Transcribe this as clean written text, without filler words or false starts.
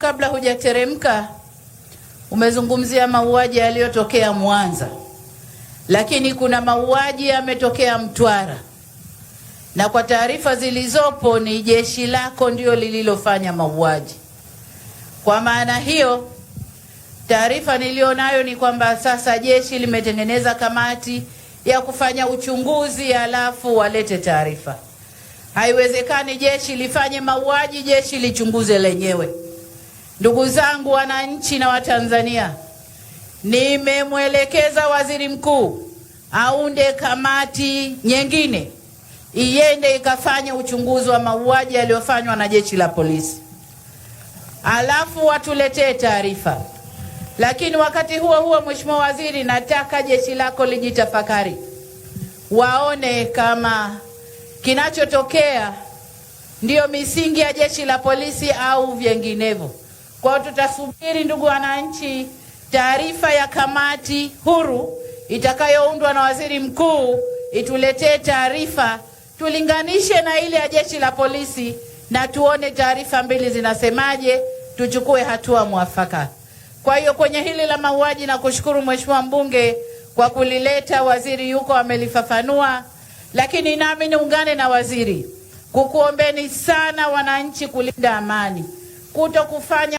Kabla hujateremka, umezungumzia mauaji yaliyotokea Mwanza, lakini kuna mauaji yametokea Mtwara, na kwa taarifa zilizopo ni jeshi lako ndio lililofanya mauaji. Kwa maana hiyo, taarifa nilionayo ni kwamba sasa jeshi limetengeneza kamati ya kufanya uchunguzi, alafu walete taarifa. Haiwezekani jeshi lifanye mauaji, jeshi lichunguze lenyewe. Ndugu zangu wananchi na Watanzania, nimemwelekeza Waziri Mkuu aunde kamati nyingine iende ikafanya uchunguzi wa mauaji yaliyofanywa na jeshi la polisi, alafu watuletee taarifa. Lakini wakati huo huo, Mheshimiwa Waziri, nataka jeshi lako lijitafakari, waone kama kinachotokea ndiyo misingi ya jeshi la polisi au vinginevyo. Kwa hiyo tutasubiri, ndugu wananchi, taarifa ya kamati huru itakayoundwa na Waziri Mkuu ituletee taarifa, tulinganishe na ile ya jeshi la polisi na tuone taarifa mbili zinasemaje, tuchukue hatua mwafaka. Kwa hiyo kwenye hili la mauaji, na kushukuru Mheshimiwa mbunge kwa kulileta, waziri yuko amelifafanua, lakini nami niungane na waziri kukuombeni sana wananchi kulinda amani, kuto kufanya